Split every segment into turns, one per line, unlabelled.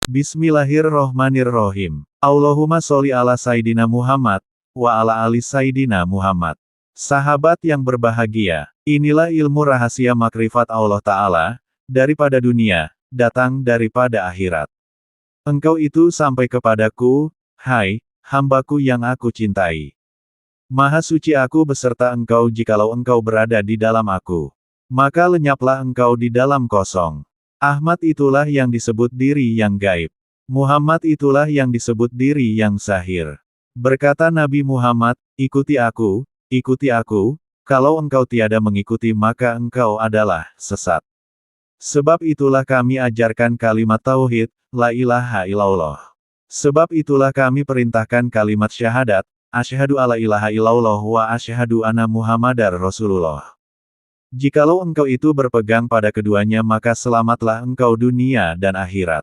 Bismillahirrohmanirrohim. Allahumma sholli ala Sayyidina Muhammad, wa ala ali Sayyidina Muhammad. Sahabat yang berbahagia, inilah ilmu rahasia makrifat Allah Ta'ala, daripada dunia, datang daripada akhirat. Engkau itu sampai kepadaku, hai, hambaku yang aku cintai. Maha suci aku beserta engkau jikalau engkau berada di dalam aku. Maka lenyaplah engkau di dalam kosong. Ahmad itulah yang disebut diri yang gaib. Muhammad itulah yang disebut diri yang zahir. Berkata Nabi Muhammad, ikuti aku, kalau engkau tiada mengikuti maka engkau adalah sesat. Sebab itulah kami ajarkan kalimat tauhid, la ilaha illallah. Sebab itulah kami perintahkan kalimat syahadat, asyhadu alla ilaha illallah wa asyhadu anna Muhammadar Rasulullah. Jikalau engkau itu berpegang pada keduanya maka selamatlah engkau dunia dan akhirat.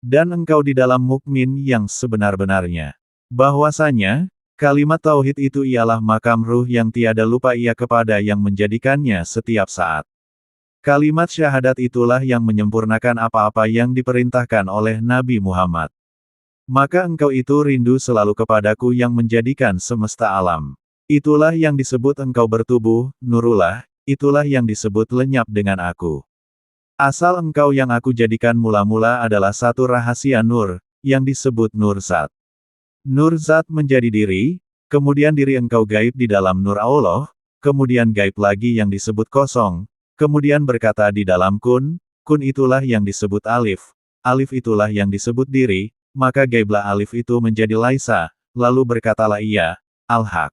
Dan engkau di dalam mukmin yang sebenar-benarnya. Bahwasanya, kalimat tauhid itu ialah makam ruh yang tiada lupa ia kepada yang menjadikannya setiap saat. Kalimat syahadat itulah yang menyempurnakan apa-apa yang diperintahkan oleh Nabi Muhammad. Maka engkau itu rindu selalu kepadaku yang menjadikan semesta alam. Itulah yang disebut engkau bertubuh, nurullah, itulah yang disebut lenyap dengan aku. Asal engkau yang aku jadikan mula-mula adalah satu rahasia nur, yang disebut nur zat. Nur zat menjadi diri, kemudian diri engkau gaib di dalam nur Allah, kemudian gaib lagi yang disebut kosong, kemudian berkata di dalam kun itulah yang disebut alif, alif itulah yang disebut diri, maka gaiblah alif itu menjadi laisa, lalu berkatalah ia, al-haq.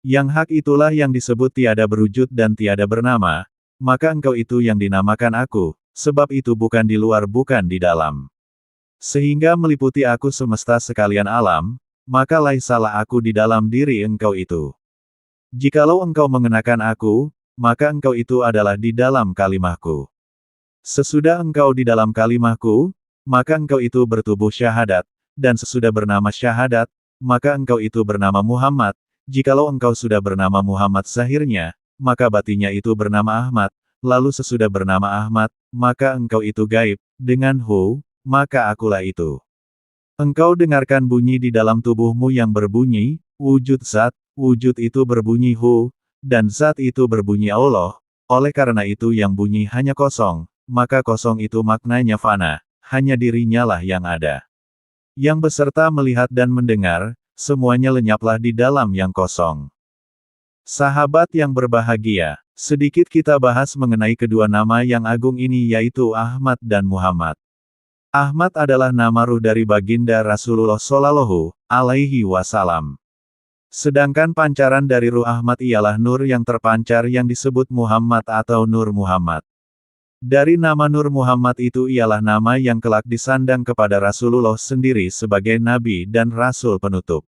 Yang hak itulah yang disebut tiada berwujud dan tiada bernama, maka engkau itu yang dinamakan aku, sebab itu bukan di luar bukan di dalam. Sehingga meliputi aku semesta sekalian alam, maka laisalah aku di dalam diri engkau itu. Jikalau engkau mengenakan aku, maka engkau itu adalah di dalam kalimahku. Sesudah engkau di dalam kalimahku, maka engkau itu bertubuh syahadat, dan sesudah bernama syahadat, maka engkau itu bernama Muhammad. Jikalau engkau sudah bernama Muhammad zahirnya, maka batinnya itu bernama Ahmad, lalu sesudah bernama Ahmad, maka engkau itu gaib, dengan maka akulah itu. Engkau dengarkan bunyi di dalam tubuhmu yang berbunyi, wujud zat, wujud itu berbunyi dan zat itu berbunyi Allah, oleh karena itu yang bunyi hanya kosong, maka kosong itu maknanya fana, hanya dirinya lah yang ada. Yang beserta melihat dan mendengar, semuanya lenyaplah di dalam yang kosong. Sahabat yang berbahagia, sedikit kita bahas mengenai kedua nama yang agung ini yaitu Ahmad dan Muhammad. Ahmad adalah nama ruh dari baginda Rasulullah Shallallahu Alaihi Wasallam. Sedangkan pancaran dari ruh Ahmad ialah nur yang terpancar yang disebut Muhammad atau Nur Muhammad. Dari nama Nur Muhammad itu ialah nama yang kelak disandang kepada Rasulullah sendiri sebagai Nabi dan Rasul penutup.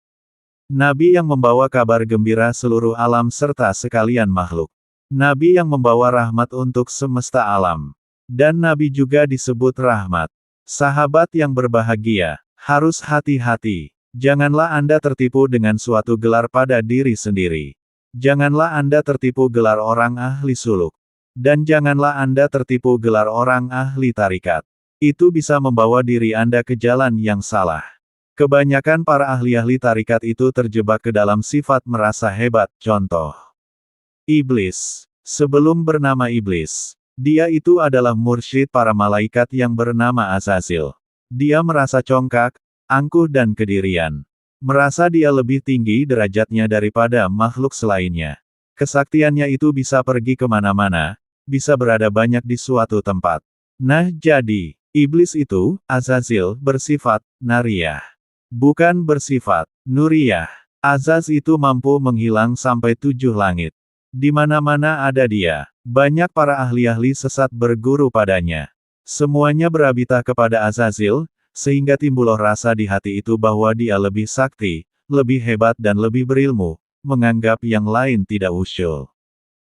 Nabi yang membawa kabar gembira seluruh alam serta sekalian makhluk. Nabi yang membawa rahmat untuk semesta alam. Dan Nabi juga disebut rahmat. Sahabat yang berbahagia, harus hati-hati. Janganlah Anda tertipu dengan suatu gelar pada diri sendiri. Janganlah Anda tertipu gelar orang ahli suluk. Dan janganlah Anda tertipu gelar orang ahli tarikat. Itu bisa membawa diri Anda ke jalan yang salah. Kebanyakan para ahli-ahli tarikat itu terjebak ke dalam sifat merasa hebat. Contoh, Iblis. Sebelum bernama Iblis, dia itu adalah mursyid para malaikat yang bernama Azazil. Dia merasa congkak, angkuh dan kedirian. Merasa dia lebih tinggi derajatnya daripada makhluk selainnya. Kesaktiannya itu bisa pergi kemana-mana, bisa berada banyak di suatu tempat. Nah jadi, iblis itu, Azazil, bersifat nariyah. Bukan bersifat nuriyah. Azaz itu mampu menghilang sampai 7 langit. Di mana-mana ada dia. Banyak para ahli-ahli sesat berguru padanya. Semuanya berabitah kepada Azazil, sehingga timbullah rasa di hati itu bahwa dia lebih sakti, lebih hebat dan lebih berilmu, menganggap yang lain tidak usyul.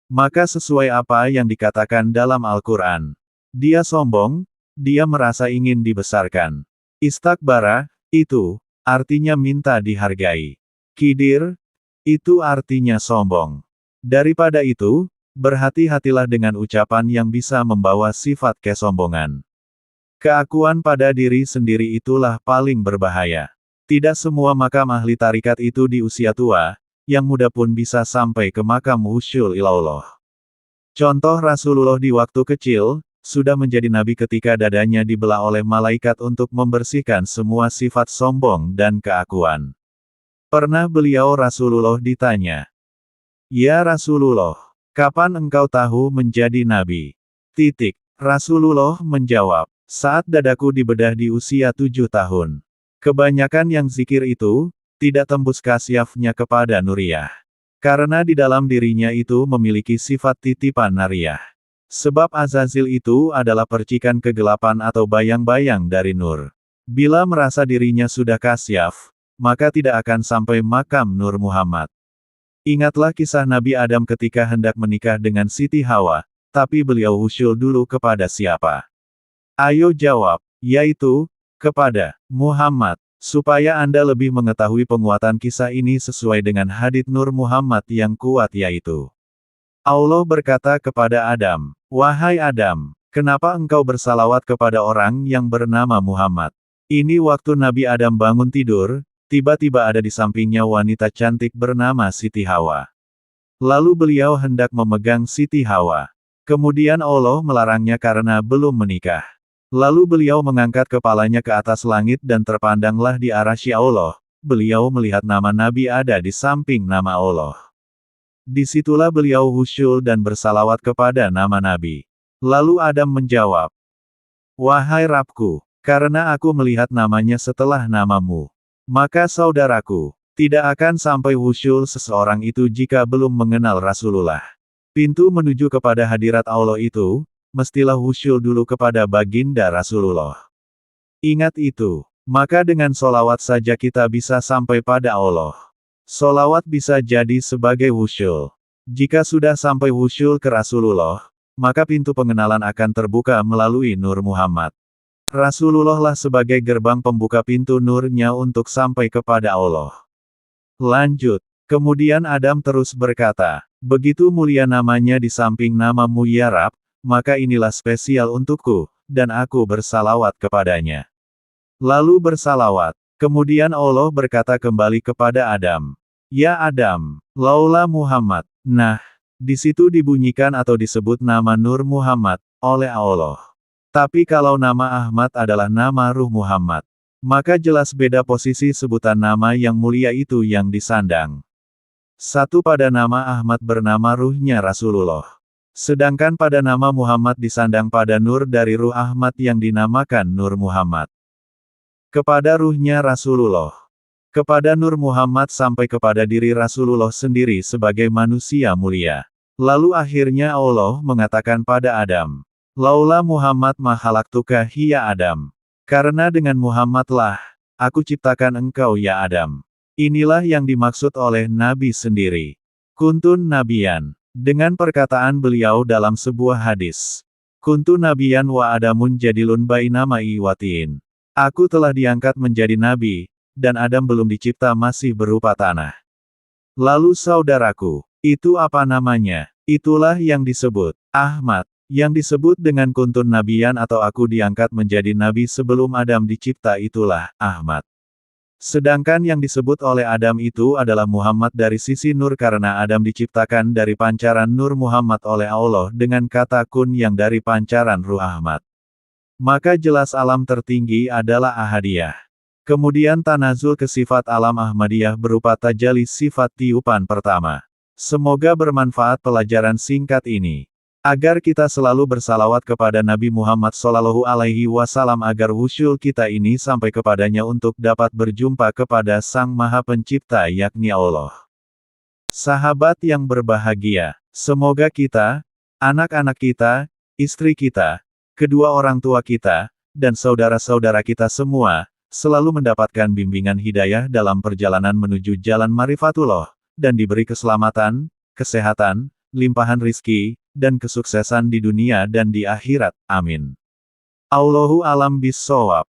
Maka sesuai apa yang dikatakan dalam Al-Quran. Dia sombong, dia merasa ingin dibesarkan. Istakbara, itu, artinya minta dihargai. Kidir, itu artinya sombong. Daripada itu, berhati-hatilah dengan ucapan yang bisa membawa sifat kesombongan. Keakuan pada diri sendiri itulah paling berbahaya. Tidak semua makam ahli tarikat itu di usia tua, yang muda pun bisa sampai ke makam wusul ilallah. Contoh Rasulullah di waktu kecil, sudah menjadi nabi ketika dadanya dibelah oleh malaikat untuk membersihkan semua sifat sombong dan keakuan. Pernah beliau Rasulullah ditanya, "Ya Rasulullah, kapan engkau tahu menjadi nabi?" Rasulullah menjawab, "Saat dadaku dibedah di usia 7 tahun. Kebanyakan yang zikir itu, tidak tembus kasyafnya kepada nuriyah. Karena di dalam dirinya itu memiliki sifat titipan nariyah. Sebab Azazil itu adalah percikan kegelapan atau bayang-bayang dari nur. Bila merasa dirinya sudah kasyaf, maka tidak akan sampai makam Nur Muhammad." Ingatlah kisah Nabi Adam ketika hendak menikah dengan Siti Hawa, tapi beliau usul dulu kepada siapa? Ayo jawab, yaitu, kepada Muhammad. Supaya Anda lebih mengetahui penguatan kisah ini sesuai dengan hadits Nur Muhammad yang kuat yaitu. Allah berkata kepada Adam, "Wahai Adam, kenapa engkau bersalawat kepada orang yang bernama Muhammad?" Ini waktu Nabi Adam bangun tidur, tiba-tiba ada di sampingnya wanita cantik bernama Siti Hawa. Lalu beliau hendak memegang Siti Hawa. Kemudian Allah melarangnya karena belum menikah. Lalu beliau mengangkat kepalanya ke atas langit dan terpandanglah di arasy Allah. Beliau melihat nama Nabi ada di samping nama Allah. Disitulah beliau husyul dan bersalawat kepada nama Nabi. Lalu Adam menjawab, "Wahai Rabbku, karena aku melihat namanya setelah namamu, maka saudaraku, tidak akan sampai husyul seseorang itu jika belum mengenal Rasulullah. Pintu menuju kepada hadirat Allah itu, mestilah husyul dulu kepada baginda Rasulullah. Ingat itu, maka dengan solawat saja kita bisa sampai pada Allah. Solawat bisa jadi sebagai husyul. Jika sudah sampai husyul ke Rasulullah, maka pintu pengenalan akan terbuka melalui Nur Muhammad. Rasulullah lah sebagai gerbang pembuka pintu nurnya untuk sampai kepada Allah." Lanjut, kemudian Adam terus berkata, "Begitu mulia namanya di samping namamu ya Rab, maka inilah spesial untukku, dan aku bersalawat kepadanya." Lalu bersalawat. Kemudian Allah berkata kembali kepada Adam, "Ya Adam, laula Muhammad." Nah, di situ dibunyikan atau disebut nama Nur Muhammad, oleh Allah. Tapi kalau nama Ahmad adalah nama Ruh Muhammad, maka jelas beda posisi sebutan nama yang mulia itu yang disandang. Satu pada nama Ahmad bernama ruhnya Rasulullah. Sedangkan pada nama Muhammad disandang pada nur dari ruh Ahmad yang dinamakan Nur Muhammad. Kepada ruhnya Rasulullah. Kepada Nur Muhammad sampai kepada diri Rasulullah sendiri sebagai manusia mulia. Lalu akhirnya Allah mengatakan pada Adam, "Laula Muhammad ma khalaqtuka hiya Adam." Karena dengan Muhammadlah, aku ciptakan engkau ya Adam. Inilah yang dimaksud oleh Nabi sendiri. Kuntun Nabiyan. Dengan perkataan beliau dalam sebuah hadis. Kuntu Nabiyan wa Adamun jadilun bainamai watiin. Aku telah diangkat menjadi Nabi, dan Adam belum dicipta masih berupa tanah. Lalu saudaraku, itu apa namanya? Itulah yang disebut Ahmad. Yang disebut dengan kuntun Nabiyan atau aku diangkat menjadi Nabi sebelum Adam dicipta itulah Ahmad. Sedangkan yang disebut oleh Adam itu adalah Muhammad dari sisi nur karena Adam diciptakan dari pancaran Nur Muhammad oleh Allah dengan kata kun yang dari pancaran Ruh Ahmad. Maka jelas alam tertinggi adalah Ahadiyah. Kemudian tanazul ke sifat alam Ahmadiyah berupa tajalli sifat tiupan pertama. Semoga bermanfaat pelajaran singkat ini. Agar kita selalu bersalawat kepada Nabi Muhammad SAW agar wusyul kita ini sampai kepadanya untuk dapat berjumpa kepada Sang Maha Pencipta yakni Allah. Sahabat yang berbahagia, semoga kita, anak-anak kita, istri kita, kedua orang tua kita, dan saudara-saudara kita semua, selalu mendapatkan bimbingan hidayah dalam perjalanan menuju jalan Marifatullah, dan diberi keselamatan, kesehatan, limpahan rizki, dan kesuksesan di dunia dan di akhirat. Amin. Allahu alam bis shawab.